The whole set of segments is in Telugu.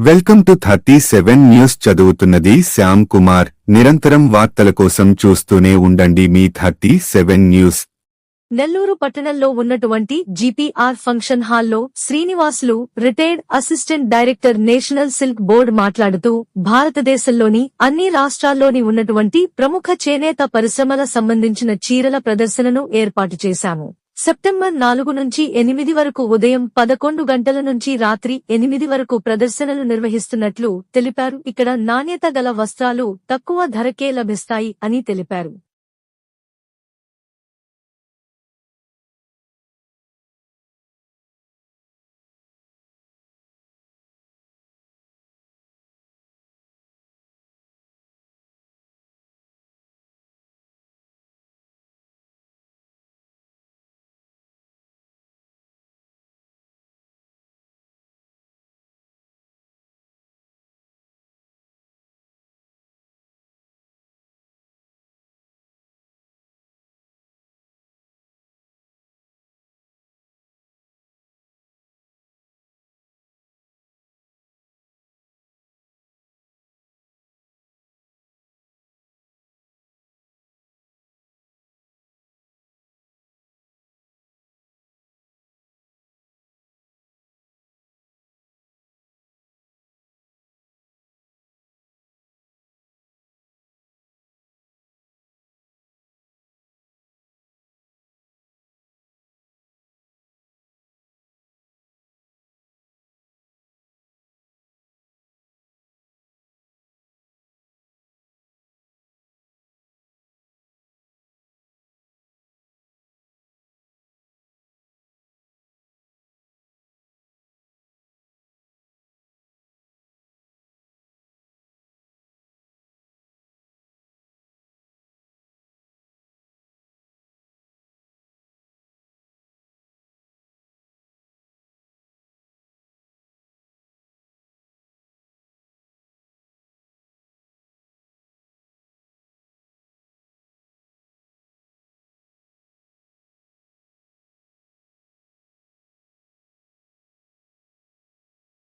వెల్కమ్ టు 37 న్యూస్ చదువుతున్నది శ్యామ్ కుమార్. నిరంతరం వార్తల కోసం చూస్తూనే ఉండండి మీ 37 న్యూస్. నెల్లూరు పట్టణంలో ఉన్నటువంటి జీపీఆర్ ఫంక్షన్ హాల్లో Srinivasulu retired assistant director national silk board మాట్లాడుతూ భారతదేశంలోని అన్ని రాష్ట్రాల్లోని ఉన్నటువంటి ప్రముఖ చేనేత పరిశ్రమల సంబంధించిన చీరల ప్రదర్శనను ఏర్పాటు చేశాము. సెప్టెంబర్ 4 నుంచి 8 వరకు ఉదయం 11 గంటల నుంచి రాత్రి 8 వరకు ప్రదర్శనలు నిర్వహిస్తున్నట్లు తెలిపారు. ఇక్కడ నాణ్యత గల వస్త్రాలు తక్కువ ధరకే లభిస్తాయి అని తెలిపారు.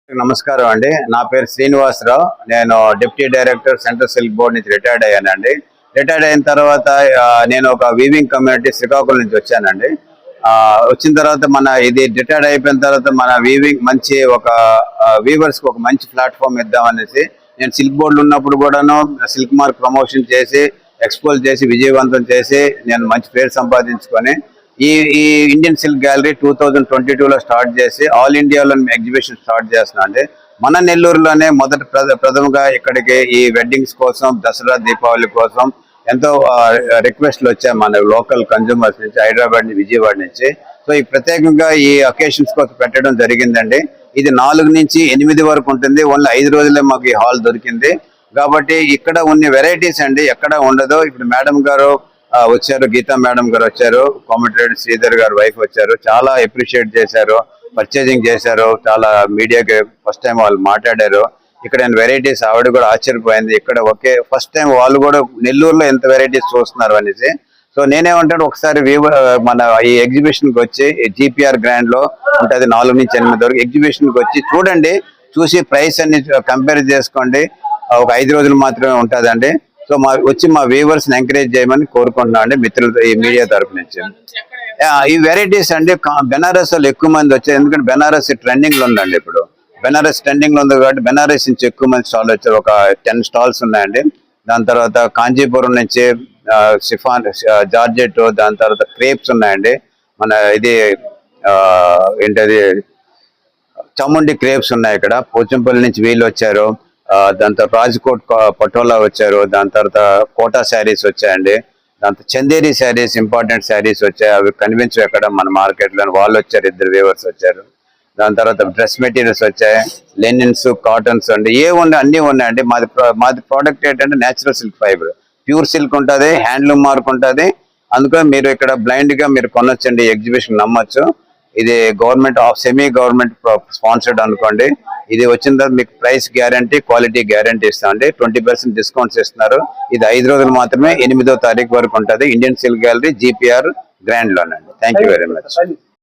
నమస్కారం అండి. నా పేరు శ్రీనివాసరావు. నేను deputy director central silk board నుంచి రిటైర్డ్ అయ్యానండి. రిటైర్డ్ అయిన తర్వాత నేను ఒక వీవింగ్ కమ్యూనిటీ శ్రీకాకుళం నుంచి వచ్చానండి. వచ్చిన తర్వాత ఇది రిటైర్డ్ అయిపోయిన తర్వాత మన వీవింగ్ మంచి ఒక వీవర్స్కి ఒక మంచి ప్లాట్ఫామ్ ఇద్దామనేసి నేను సిల్క్ బోర్డులు ఉన్నప్పుడు కూడాను సిల్క్ మార్క్ ప్రమోషన్ చేసి ఎక్స్పోజ్ చేసి విజయవంతం చేసి నేను మంచి పేరు సంపాదించుకొని ఈ ఇండియన్ సిల్క్ గ్యాలరీ 2022లో స్టార్ట్ చేసి ఆల్ ఇండియాలో ఎగ్జిబిషన్ స్టార్ట్ చేస్తున్నా అండి. మన నెల్లూరులోనే ప్రథమగా ఇక్కడికి ఈ వెడ్డింగ్స్ కోసం, దసరా, దీపావళి కోసం ఎంతో రిక్వెస్ట్లు వచ్చాయి మన లోకల్ కన్జ్యూమర్స్ నుంచి, హైదరాబాద్ నుంచి, విజయవాడ నుంచి. సో ఈ ప్రత్యేకంగా ఈ అకేషన్స్ కోసం పెట్టడం జరిగిందండి. ఇది 4 నుంచి 8 వరకు ఉంటుంది. ఓన్లీ 5 రోజులే మాకు ఈ హాల్ దొరికింది. కాబట్టి ఇక్కడ ఉన్న వెరైటీస్ అండి ఎక్కడ ఉండదు. ఇప్పుడు మేడం గారు వచ్చారు, గీతా మేడం గారు వచ్చారు, కోమటిరెడ్డి శ్రీధర్ గారు వైఫ్ వచ్చారు, చాలా అప్రిషియేట్ చేశారు, పర్చేజింగ్ చేశారు, చాలా మీడియాకి ఫస్ట్ టైం వాళ్ళు మాట్లాడారు. ఇక్కడ వెరైటీస్ ఆవిడ కూడా ఆశ్చర్యపోయింది. ఇక్కడ ఫస్ట్ టైం వాళ్ళు కూడా నెల్లూరులో ఎంత వెరైటీస్ చూస్తున్నారు అనేసి. సో నేనేమంటాను, ఒకసారి మన ఈ ఎగ్జిబిషన్కి వచ్చి జీపీఆర్ గ్రాండ్ లో ఉంటుంది 4 నుంచి 8 వరకు ఎగ్జిబిషన్కి వచ్చి చూడండి, చూసి ప్రైస్ అన్ని కంపేర్ చేసుకోండి. ఒక 5 రోజులు మాత్రమే ఉంటుందండి. సో వచ్చి మా వ్యూవర్స్ ని ఎంకరేజ్ చేయమని కోరుకుంటున్నాం అండి మిత్రులతో, ఈ మీడియా తరఫు నుంచి. ఈ వెరైటీస్ అండి బెనారస్ లో ఎక్కువ మంది వచ్చారు, ఎందుకంటే బెనారస్ ట్రెండింగ్ లో ఉందండి. ఇప్పుడు బెనారస్ ట్రెండింగ్ లో ఉంది కాబట్టి బెనారస్ నుంచి ఎక్కువ మంది స్టాల్ వచ్చారు. ఒక 10 స్టాల్స్ ఉన్నాయండి. దాని తర్వాత కాంచీపురం నుంచి సిఫాన్, జార్జెట్, దాని తర్వాత క్రేప్స్ ఉన్నాయండి. మన ఇది ఏంటది చాముండి క్రేప్స్ ఉన్నాయి. ఇక్కడ పోచంపల్లి నుంచి వీళ్ళు వచ్చారు. దాని తర్వాత రాజ్కోట్ పటోలా వచ్చారు. దాని తర్వాత కోటా శారీస్ వచ్చాయండి. దాంతో చందేరి శారీస్, ఇంపార్టెంట్ శారీస్ వచ్చాయి. అవి కనిపించవు ఎక్కడ మన మార్కెట్లో. వాళ్ళు వచ్చారు, 2 వ్యూవర్స్ వచ్చారు. దాని తర్వాత డ్రెస్ మెటీరియల్స్ వచ్చాయి, లెనిన్స్, కాటన్స్ అండి, అన్నీ ఉన్నాయండి. మాది ప్రోడక్ట్ ఏంటంటే natural silk fibre, pure silk ఉంటుంది, హ్యాండ్లూమ్ మార్క్ ఉంటుంది. అందుకని మీరు ఇక్కడ బ్లైండ్ గా మీరు కొనొచ్చండి, ఎగ్జిబిషన్ నమ్మొచ్చు. ఇది గవర్నమెంట్ సెమీ గవర్నమెంట్ స్పాన్సర్డ్ అనుకోండి. ఇది వచ్చిన తర్వాత మీకు ప్రైస్ గ్యారంటీ, క్వాలిటీ గ్యారంటీ ఇస్తామండి. 20% డిస్కౌంట్స్ ఇస్తున్నారు. ఇది 5 రోజులు మాత్రమే, 8వ తారీఖు వరకు ఉంటుంది. Indian silk gallery, GPR grand లోనండి. Thank you very much.